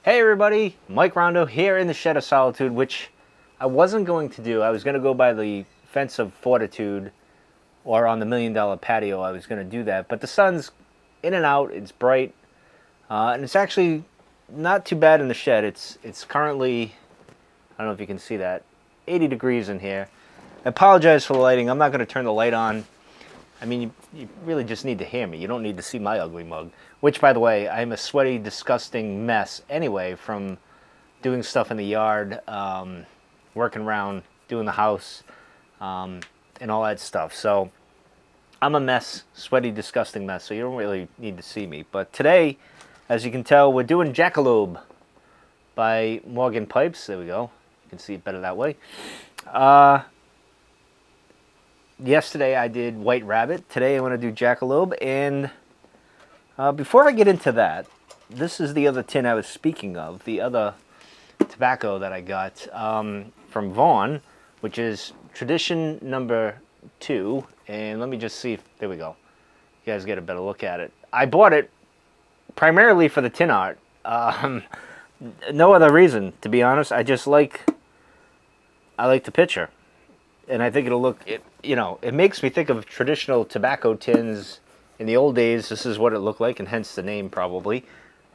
Hey everybody, Mike Rondo here in the Shed of Solitude, which I wasn't going to do. I was going to go by the Fence of Fortitude or on the $1,000,000 patio. I was going to do that, but the sun's in and out, it's bright, and it's actually not too bad in the shed. It's currently, I don't know if you can see that, 80 degrees in here. I apologize for the lighting. I'm not going to turn the light on. I mean, you really just need to hear me. You don't need to see my ugly mug. Which, by the way, I'm a sweaty, disgusting mess anyway from doing stuff in the yard, working around, doing the house, and all that stuff. So I'm a mess, sweaty, disgusting mess, so you don't really need to see me. But today, as you can tell, we're doing Jackalope by Morgan Pipes. There we go. You can see it better that way. Yesterday I did White Rabbit. Today I want to do Jackalope. And before I get into that, this is the other tin I was speaking of, the other tobacco that I got from Vaughn, which is tradition number 2. And let me just see if, there we go. You guys get a better look at it. I bought it primarily for the tin art. No other reason, to be honest. I like the picture. And I think it'll look, it makes me think of traditional tobacco tins in the old days. This is what it looked like, and hence the name probably.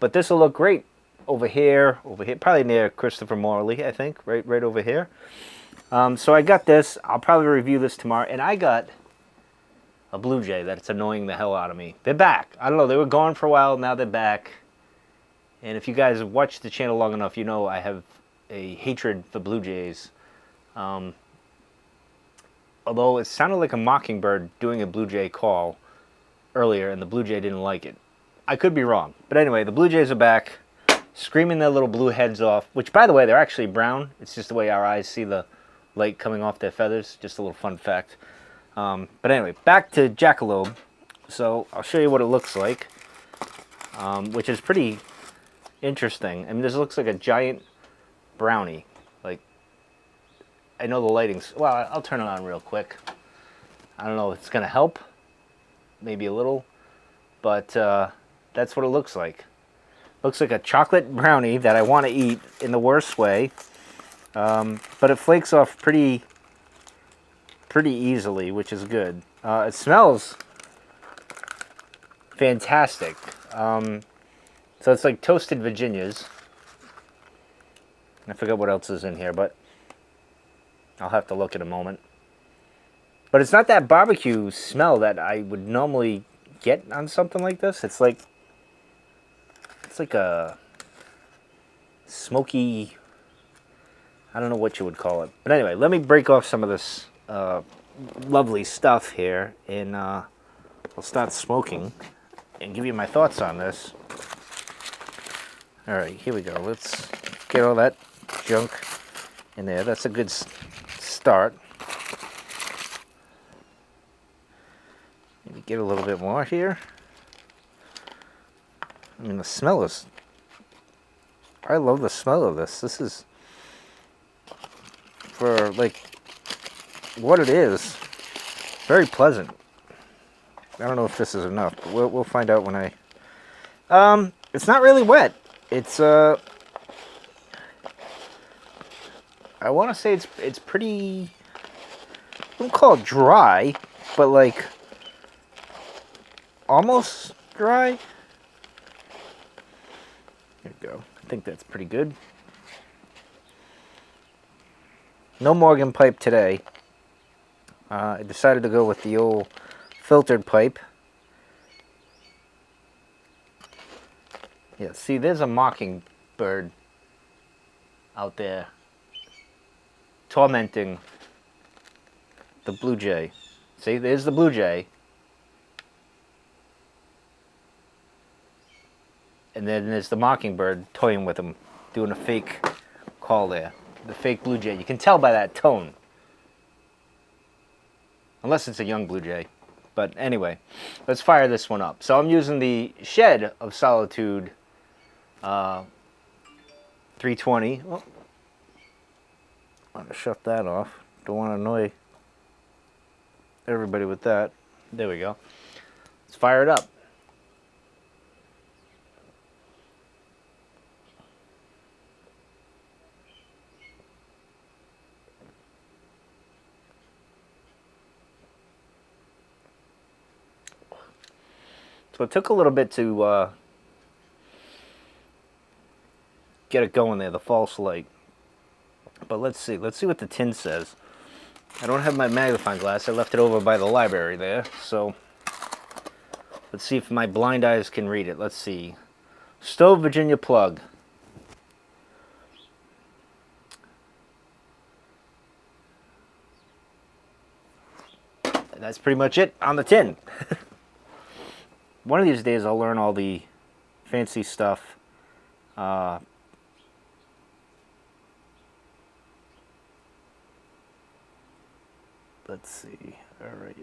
But this will look great over here, probably near Christopher Morley, I think, right over here. So I got this. I'll probably review this tomorrow. And I got a blue jay that's annoying the hell out of me. They're back. I don't know, they were gone for a while, now they're back. And if you guys have watched the channel long enough, you know I have a hatred for blue jays. Although it sounded like a mockingbird doing a blue jay call earlier, and the blue jay didn't like it. I could be wrong. But anyway, the blue jays are back, screaming their little blue heads off, which, by the way, they're actually brown. It's just the way our eyes see the light coming off their feathers. Just a little fun fact. But anyway, back to Jackalope. So I'll show you what it looks like, which is pretty interesting. I mean, this looks like a giant brownie. I know the lighting's, well, I'll turn it on real quick. I don't know if it's going to help. Maybe a little. But that's what it looks like. Looks like a chocolate brownie that I want to eat in the worst way. But it flakes off pretty easily, which is good. It smells fantastic. So it's like toasted Virginias. I forgot what else is in here, but I'll have to look in a moment. But it's not that barbecue smell that I would normally get on something like this. It's like a smoky, I don't know what you would call it. But anyway, let me break off some of this lovely stuff here, and I'll start smoking and give you my thoughts on this. All right, here we go. Let's get all that junk in there. That's a good start. Maybe get a little bit more here. I mean, the smell is, I love the smell of this. This is, for like what it is, very pleasant. I don't know if this is enough, but we'll find out when I, it's not really wet. It's I want to say it's pretty, I wouldn't call it dry, but like almost dry. There we go. I think that's pretty good. No Morgan pipe today. I decided to go with the old filtered pipe. Yeah, see, there's a mockingbird out there tormenting the blue jay. See, there's the blue jay. And then there's the mockingbird toying with him, doing a fake call there. The fake blue jay. You can tell by that tone. Unless it's a young blue jay. But anyway, let's fire this one up. So I'm using the Shed of Solitude 320. Oh, I want to shut that off. Don't want to annoy everybody with that. There we go. Let's fire it up. So it took a little bit to get it going there, the false light. But let's see what the tin says. I don't have my magnifying glass. I left it over by the library there. So let's see if my blind eyes can read it. Let's see. Stove Virginia plug. And that's pretty much it on the tin. One of these days I'll learn all the fancy stuff. Let's see. All right,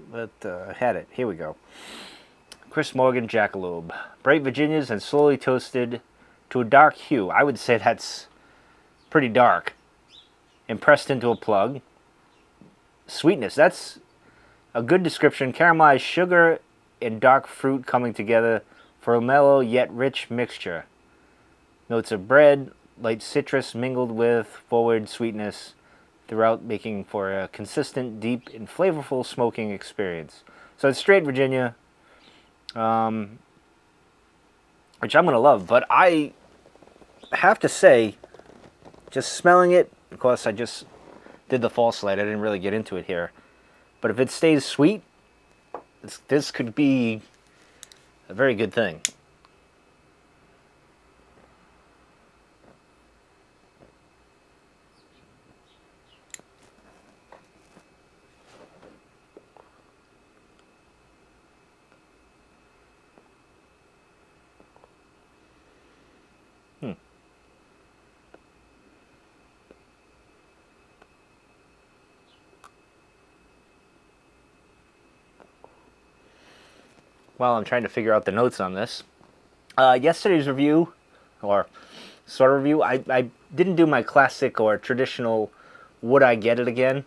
I had it. Here we go. Chris Morgan Jackalope. Bright Virginias and slowly toasted to a dark hue. I would say that's pretty dark. And pressed into a plug. Sweetness. That's a good description. Caramelized sugar and dark fruit coming together for a mellow yet rich mixture. Notes of bread, light citrus mingled with forward sweetness throughout, making for a consistent, deep, and flavorful smoking experience. So it's straight Virginia, which I'm going to love. But I have to say, just smelling it, of course I just did the false light. I didn't really get into it here. But if it stays sweet, this could be a very good thing. While I'm trying to figure out the notes on this, yesterday's review, or sort of review, I didn't do my classic or traditional would I get it again.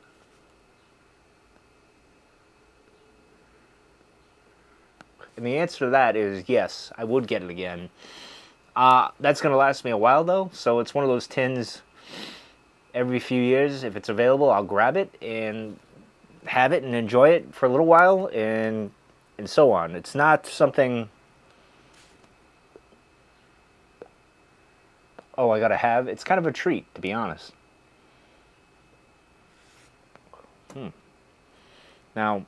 And the answer to that is yes, I would get it again. That's going to last me a while though, so it's one of those tins every few years. If it's available, I'll grab it and have it and enjoy it for a little while and so on. It's not something, oh, I gotta have. It's kind of a treat, to be honest. Now,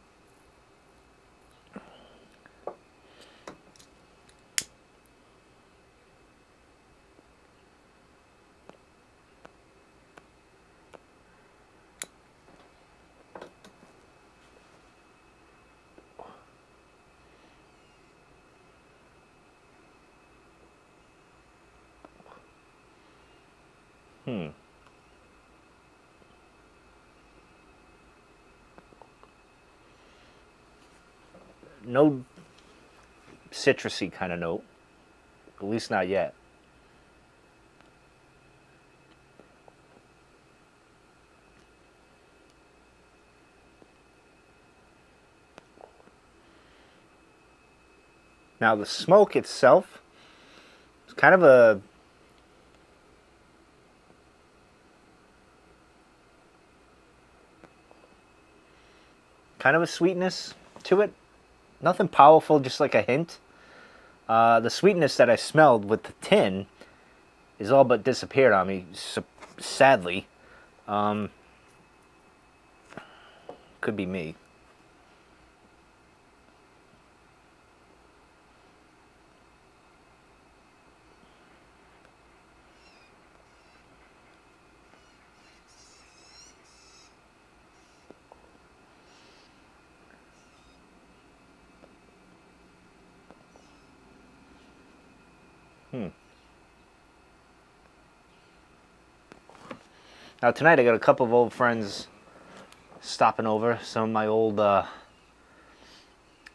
no citrusy kind of note, at least not yet. Now the smoke itself is kind of a sweetness to it. Nothing powerful, just like a hint. The sweetness that I smelled with the tin is all but disappeared on me, sadly. Could be me. Now tonight I got a couple of old friends stopping over. Some of my old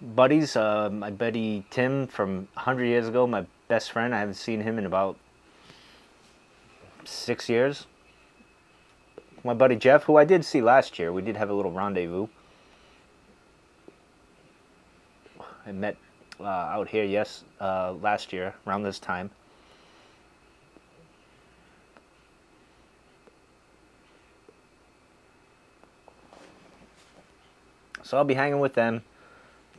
buddies. My buddy Tim from 100 years ago, my best friend. I haven't seen him in about 6 years. My buddy Jeff, who I did see last year. We did have a little rendezvous. I met out here, last year, around this time. So I'll be hanging with them,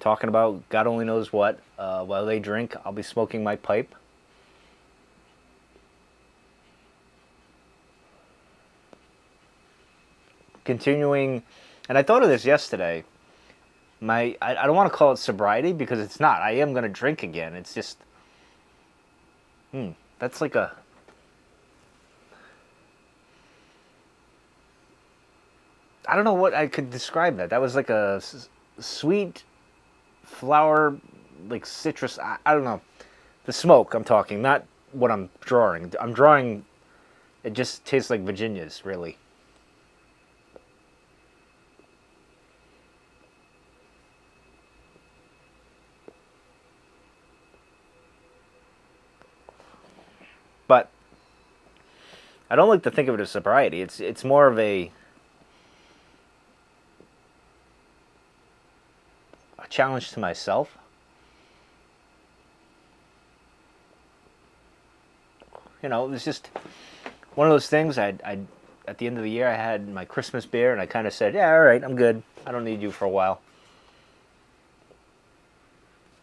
talking about God only knows what. While they drink, I'll be smoking my pipe. Continuing, and I thought of this yesterday. I don't want to call it sobriety because it's not. I am going to drink again. It's just, that's like a, I don't know what I could describe that. That was like a sweet flower, like citrus. I don't know. The smoke I'm talking, not what I'm drawing. I'm drawing, it just tastes like Virginia's, really. But I don't like to think of it as sobriety. It's more of a challenge to myself. You know, it was just one of those things. I at the end of the year, I had my Christmas beer, and I kind of said, "Yeah, all right, I'm good. I don't need you for a while."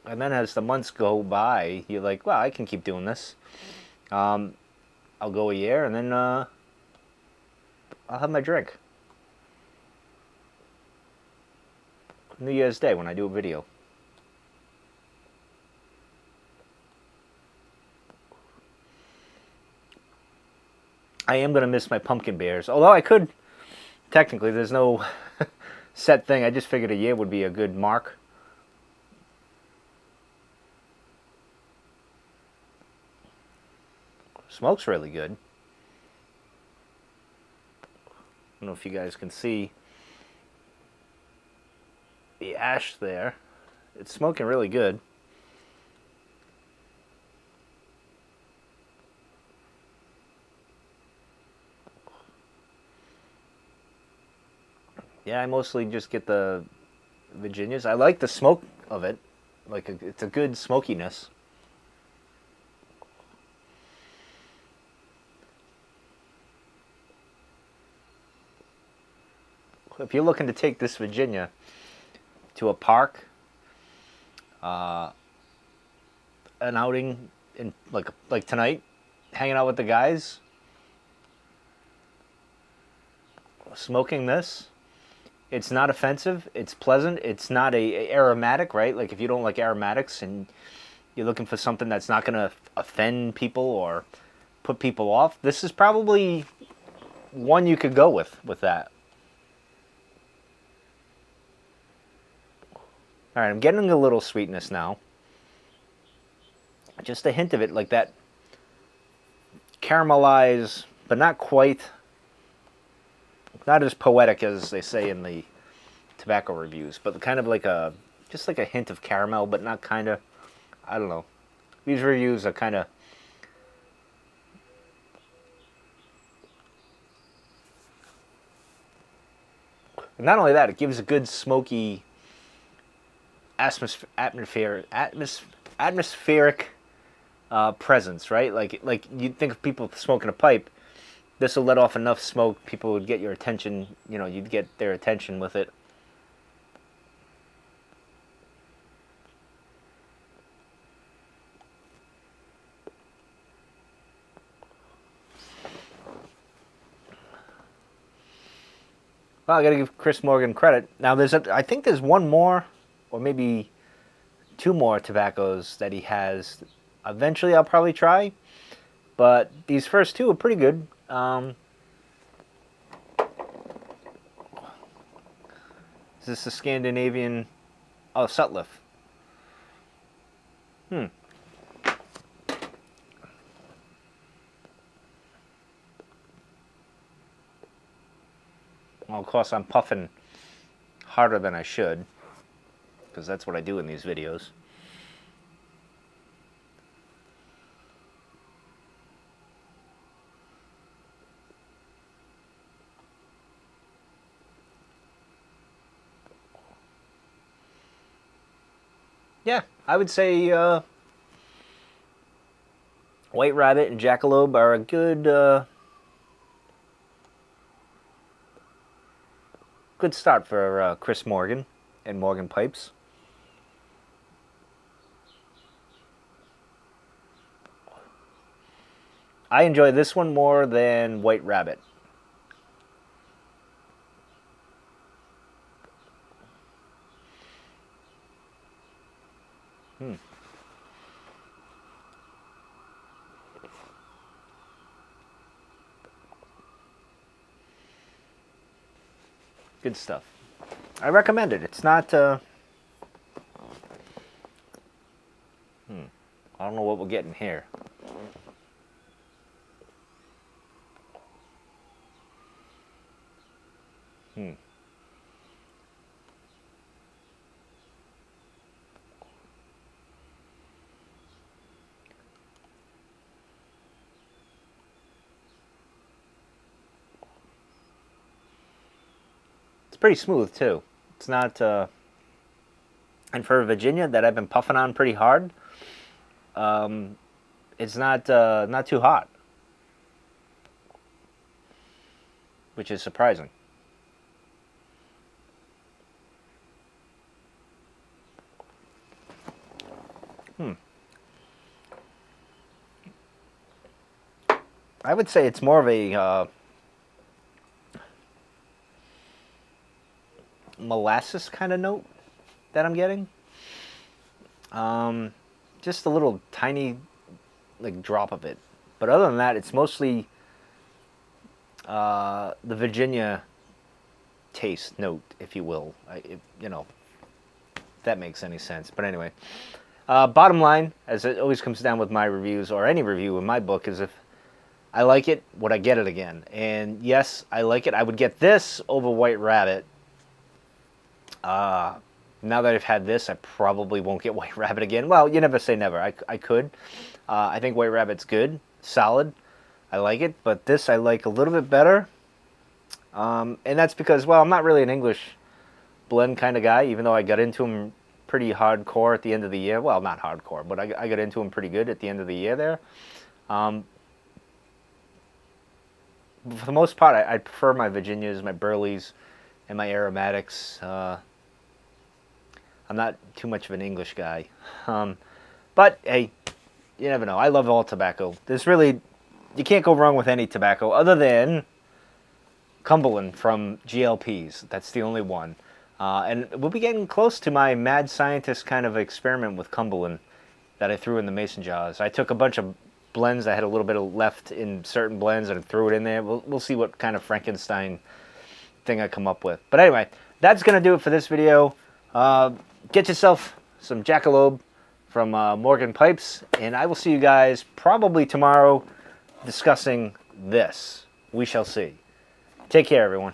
And then as the months go by, you're like, "Well, I can keep doing this." I'll go a year, and then I'll have my drink. New Year's Day when I do a video. I am going to miss my pumpkin beers. Although I could, technically, there's no set thing. I just figured a year would be a good mark. Smoke's really good. I don't know if you guys can see the ash there. It's smoking really good. Yeah, I mostly just get the Virginias. I like the smoke of it. Like it's a good smokiness. If you're looking to take this Virginia to a park, an outing in like tonight, hanging out with the guys, smoking this, it's not offensive. It's pleasant. It's not a aromatic, right? Like if you don't like aromatics and you're looking for something that's not going to offend people or put people off, this is probably one you could go with that. All right, I'm getting a little sweetness now. Just a hint of it, like that caramelized, but not quite, not as poetic as they say in the tobacco reviews, but kind of like just like a hint of caramel, but not kind of, I don't know. These reviews are kind of, not only that, it gives a good smoky atmospheric presence, right? Like you'd think of people smoking a pipe. This will let off enough smoke, people would get your attention. You know, you'd get their attention with it. Well, I got to give Chris Morgan credit. Now, I think there's one more, or maybe two more tobaccos that he has. Eventually, I'll probably try, but these first two are pretty good. Is this a Scandinavian? Oh, Sutliff. Well, of course, I'm puffing harder than I should, because that's what I do in these videos. Yeah, I would say White Rabbit and Jackalope are a good start for Chris Morgan and Morgan Pipes. I enjoy this one more than White Rabbit. Good stuff. I recommend it. It's not... I don't know what we're getting here. It's pretty smooth, too. It's not... and for Virginia, that I've been puffing on pretty hard, it's not too hot, which is surprising. I would say it's more of a molasses kind of note that I'm getting. Just a little tiny like drop of it. But other than that, it's mostly the Virginia taste note, if you will. You know, if that makes any sense. But anyway, bottom line, as it always comes down with my reviews, or any review in my book, is if I like it, would I get it again? And yes, I like it. I would get this over White Rabbit. Now that I've had this, I probably won't get White Rabbit again. Well, you never say never. I could. I think White Rabbit's good, solid. I like it, but this I like a little bit better. And that's because, well, I'm not really an English blend kind of guy, even though I got into them pretty hardcore at the end of the year. Well, not hardcore, but I got into them pretty good at the end of the year there. For the most part, I prefer my Virginias, my Burleys, and my aromatics. I'm not too much of an English guy. But, hey, you never know. I love all tobacco. There's really... You can't go wrong with any tobacco other than Cumberland from GLPs. That's the only one. And we'll be getting close to my mad scientist kind of experiment with Cumberland that I threw in the mason jars. I took a bunch of blends. I had a little bit of left in certain blends and I threw it in there. We'll see what kind of Frankenstein thing I come up with. But anyway, that's going to do it for this video. Get yourself some Jackalope from Morgan Pipes, and I will see you guys probably tomorrow discussing this. We shall see. Take care, everyone.